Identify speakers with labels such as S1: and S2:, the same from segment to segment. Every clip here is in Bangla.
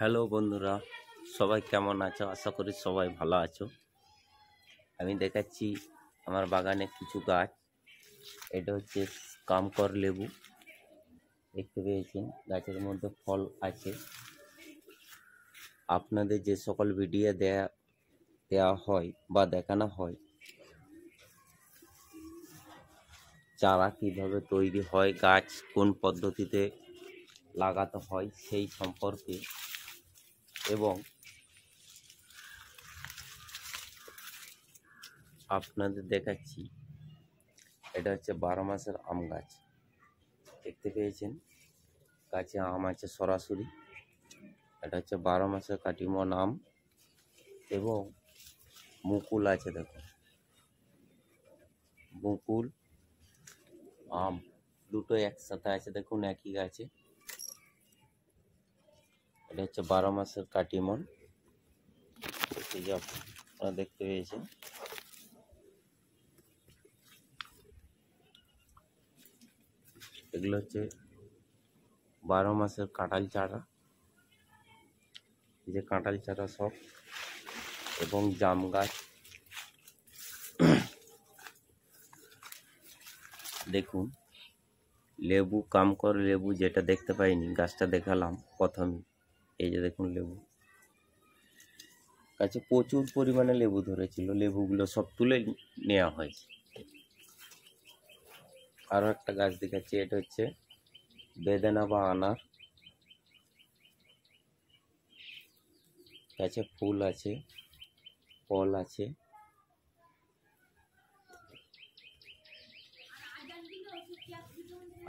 S1: হ্যালো বন্ধুরা, সবাই কেমন আছো? আশা করি সবাই ভালো আছো। আমি দেখাচ্ছি আমার বাগানে কিছু গাছ। এটা হচ্ছে কামকর লেবু, দেখতে পেয়েছেন। গাছের মধ্যে ফল আছে। আপনাদের যে সকল ভিডিও দেয়া হয় বা দেখানো হয়, চারা কিভাবে তৈরি হয়, গাছ কোন পদ্ধতিতে লাগাতে হয় সেই সম্পর্কে, এবং আপনাদের দেখাচ্ছি এটা হচ্ছে 12 মাসের আম গাছ। দেখতে পেয়েছেন, গাছে আম আছে সরাসরি। এটা হচ্ছে 12 মাসের কাটিমন আম, এবং মুকুল আছে। দেখুন, মুকুল আম দুটো একসাথে আছে। দেখুন, একই গাছে। এটা হচ্ছে 12 মাসের কাটিমন। এই যে আপনারা দেখতে পেয়েছেন, এগুলো হচ্ছে 12 মাসের কাঁঠাল চারা। এই যে কাঁঠাল চারা সব, এবং জাম গাছ। দেখুন, লেবু, কামকর লেবু, যেটা দেখতে পাইনি, গাছটা দেখালাম প্রথমে। এই যে দেখুন, লেবু গাছে প্রচুর পরিমাণে লেবু ধরেছিল। লেবুগুলো সব তুলে নেওয়া হয়েছে। আরও একটা গাছ দেখাচ্ছি, এটা হচ্ছে বেদানা বা আনার। গাছে ফুল আছে, ফল আছে।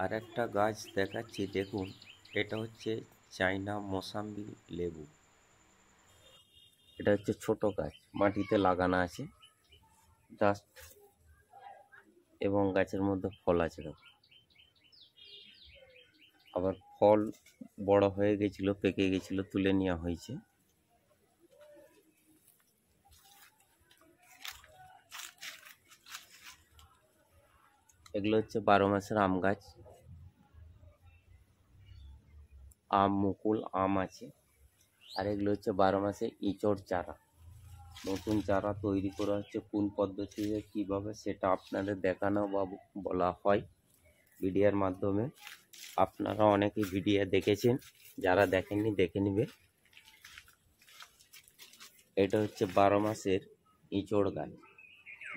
S1: আর একটা গাছ দেখাচ্ছি, দেখুন, এটা হচ্ছে চাইনা মৌসাম্বি লেবু। এটা হচ্ছে ছোট গাছ, মাটিতে লাগানো আছে জাস্ট, এবং গাছের মধ্যে ফল আছে। দেখুন, আবার ফল বড় হয়ে গেছিল, পেকে গেছিল, তুলে নেওয়া হয়েছে। এগুলো হচ্ছে 12 মাসের আম গাছ। আম, মুকুল আম আছে। আর এগুলো হচ্ছে 12 মাসে ইঁচড় চারা। নতুন চারা তৈরি করা হচ্ছে, কোন পদ্ধতিতে কীভাবে সেটা আপনাদের দেখানো বা বলা হয় ভিডিওর মাধ্যমে। আপনারা অনেকেই ভিডিও দেখেছেন, যারা দেখেননি দেখে নেবে। এটা হচ্ছে 12 মাসের ইঁচড় গাছ।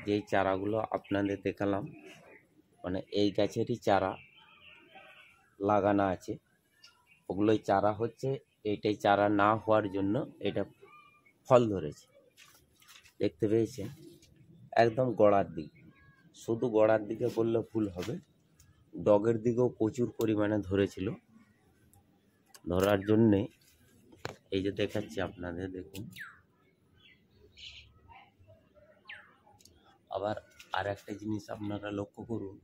S1: যেই চারাগুলো আপনাদের দেখালাম, মানে এই গাছেরই চারা লাগানো আছে। ওগুলোই চারা হচ্ছে, এইটাই চারা না হওয়ার জন্য এটা ফল ধরেছে। দেখতে পেয়েছেন, একদম গোড়ার দিকে। শুধু গোড়ার দিকে বললে ভুল হবে, ডগের দিকেও প্রচুর পরিমাণে ধরেছিল। ধরার জন্যে এই যে দেখাচ্ছি আপনাদের, দেখুন। আবার আর একটা জিনিস আপনারা লক্ষ্য করুন,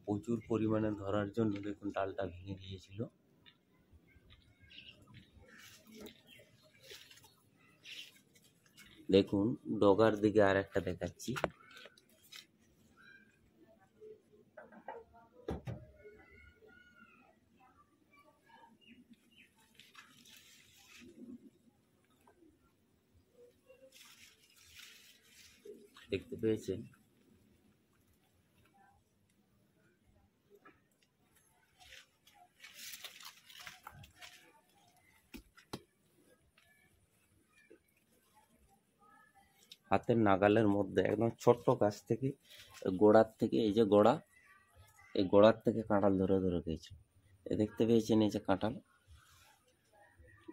S1: প্রচুর পরিমাণে ধরার জন্য দেখুন ডালটা ভেঙে দিয়েছিল। দেখুন, ডগার দিকে আর একটা দেখাচ্ছি। দেখতে পেয়েছেন, হাতের নাগালের মধ্যে, একদম ছোট্ট গাছ থেকে, গোড়ার থেকে, এই যে গোড়া, এই গোড়ার থেকে কাঁঠাল ধরে ধরে গেছে। দেখতে পেয়েছেন, এই যে কাঁঠাল,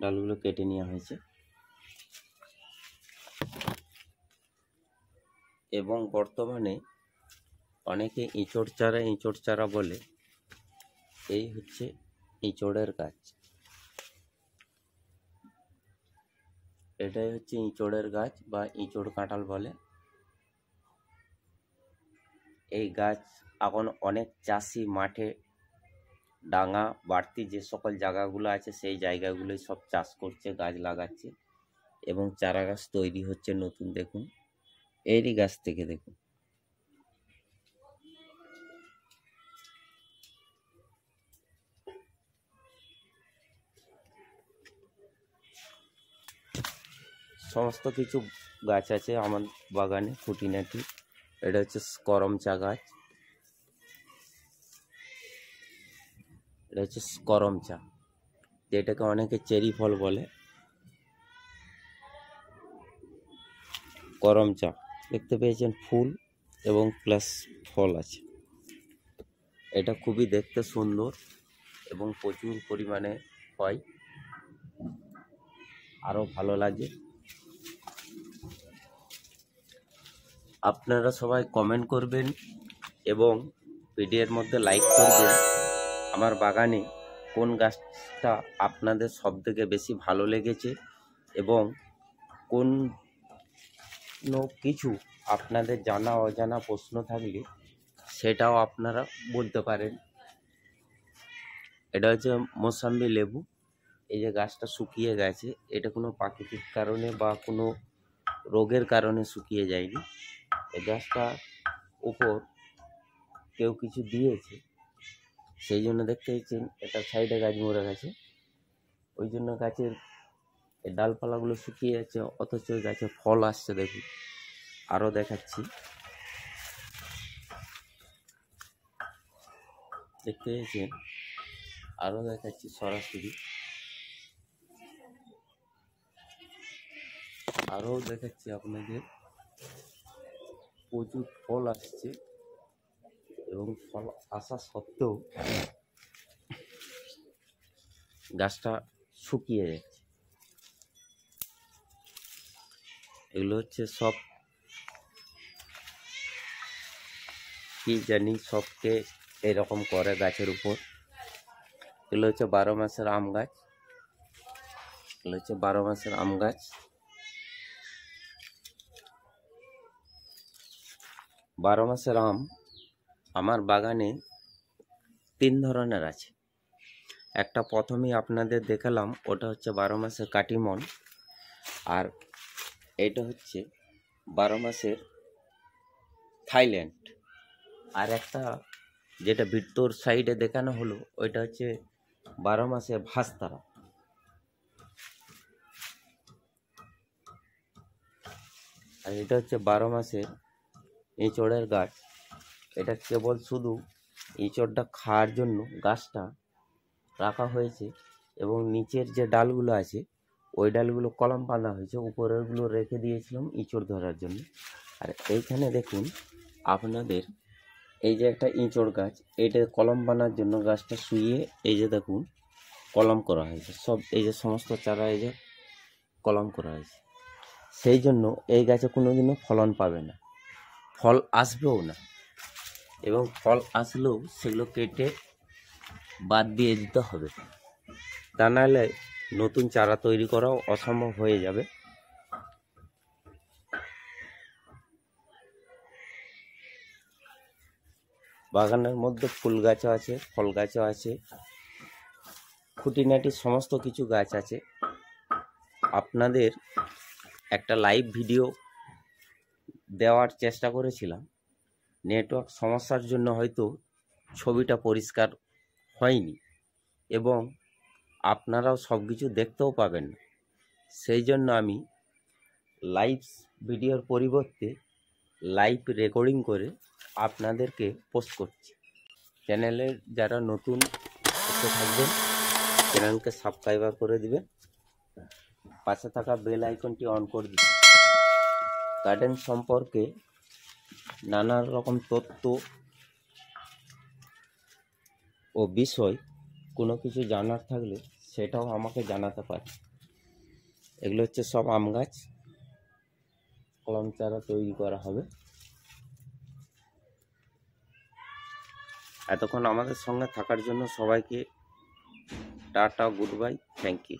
S1: ডালগুলো কেটে নেওয়া হয়েছে। এবং বর্তমানে অনেকে ইঁচড় চারা বলে। এই হচ্ছে ইঁচড়ের গাছ। এটাই হচ্ছে ইঁচড়ের গাছ বা ইঁচড় কাঁঠাল বলে। এই গাছ এখন অনেক চাষি মাঠে, ডাঙা বাড়তি যে সকল জায়গাগুলো আছে, সেই জায়গাগুলোই সব চাষ করছে, গাছ লাগাচ্ছে, এবং চারা গাছ তৈরি হচ্ছে নতুন। দেখুন, এরই গাছ থেকে দেখুন। সমস্ত কিছু গাছ আছে আমার বাগানে খুঁটিনাটি। এটা হচ্ছে করম চা গাছ, এটা হচ্ছে করম চা, যেটাকে অনেকে চেরি ফল বলে। করম চা দেখতে পেয়েছেন, ফুল এবং প্লাস ফল আছে। এটা খুবই দেখতে সুন্দর এবং প্রচুর পরিমাণে হয়, আরও ভালো লাগে। আপনারা সবাই কমেন্ট করবেন এবং ভিডিওর মধ্যে লাইক করবেন। আমার বাগানে কোন গাছটা আপনাদের সবথেকে বেশি ভালো লেগেছে এবং কোন কিছু আপনাদের জানা অজানা প্রশ্ন থাকলে সেটাও আপনারা বলতে পারেন। এটা হচ্ছে মৌসাম্বি লেবু। এই যে গাছটা শুকিয়ে গেছে, এটা কোনো প্রাকৃতিক কারণে বা কোনো রোগের কারণে শুকিয়ে যায়নি। এই গাছটা উপর কেউ কিছু দিয়েছে, সেই জন্য দেখতে পাচ্ছেন এটা সাইডে গাছ মরে গেছে, ওই জন্য গাছের এই ডালপালাগুলো শুকিয়ে যাচ্ছে, অথচ গাছে ফল আসছে। দেখুন, আরও দেখাচ্ছি, দেখতে পেয়েছেন, আরও দেখাচ্ছি সরাসরি, আরও দেখাচ্ছি আপনাদের। প্রচুর ফল আসছে এবং ফল আসা সত্ত্বেও গাছটা শুকিয়ে যাচ্ছে। এগুলো হচ্ছে সব কি জানি, সবকে এরকম করে গাছের উপর। এগুলো হচ্ছে 12 মাসের আম গাছ, এগুলো হচ্ছে 12 মাসের আম গাছ। 12 মাসের আম আমার বাগানে 3 ধরনের আছে। একটা প্রথমেই আপনাদের দেখালাম, ওটা হচ্ছে 12 মাসের কাটিমন, আর এটা হচ্ছে 12 মাসের থাইল্যান্ড। আর একটা যেটা ভিতর সাইডে দেখানো হলো, ওইটা হচ্ছে 12 মাসের ভাস্তারা। আর এটা হচ্ছে 12 মাসের এঁচড়ের গাছ। এটা কেবল শুধু এঁচড়টা খাওয়ার জন্য গাছটা রাখা হয়েছে এবং নিচের যে ডালগুলো আছে ওই ডালগুলো কলম বাঁধা হয়েছে, উপরেরগুলো রেখে দিয়েছিলাম এঁচড় ধরার জন্য। আর এইখানে দেখুন আপনাদের, এই যে একটা এঁচড় গাছ, এইটা কলম বানার জন্য গাছটা শুইয়ে এই যে দেখুন কলম করা হয়েছে, সব এই যে সমস্ত চারা এই যে কলম করা হয়েছে। সেই জন্য এই গাছে কোনোদিনও ফলন পাবে না, ফল আসবেও না, এবং ফল আসলেও সেগুলো কেটে বাদ দিয়ে দিতে হবে, তা নাহলে নতুন চারা তৈরি করাও অসম্ভব হয়ে যাবে। বাগানের মধ্যে ফুল গাছও আছে, ফল গাছও আছে, খুঁটিনাটি সমস্ত কিছু গাছ আছে। আপনাদের একটা লাইভ ভিডিও দেওয়ার চেষ্টা করেছিলাম, নেটওয়ার্ক সমস্যার জন্য হয়তো ছবিটা পরিষ্কার হয়নি এবং আপনারাও সব কিছু দেখতেও পাবেন না। সেই জন্য আমি লাইভ ভিডিওর পরিবর্তে লাইভ রেকর্ডিং করে আপনাদেরকে পোস্ট করছি। চ্যানেলের যারা নতুন থাকবেন চ্যানেলকে সাবস্ক্রাইব করে দিবেন, পাশে থাকা বেল আইকনটি অন করে দিবেন। গার্ডেন সম্পর্কে নানা রকম তথ্য ও বিষয় কোনো কিছু জানার থাকলে সেটাও আমাকে জানাতে পারে। এগুলো হচ্ছে সব আম গাছ, কলম চারা তৈরি করা হবে। এতক্ষণ আমাদের সঙ্গে থাকার জন্য সবাইকে টাটা, গুড বাই, থ্যাংক ইউ।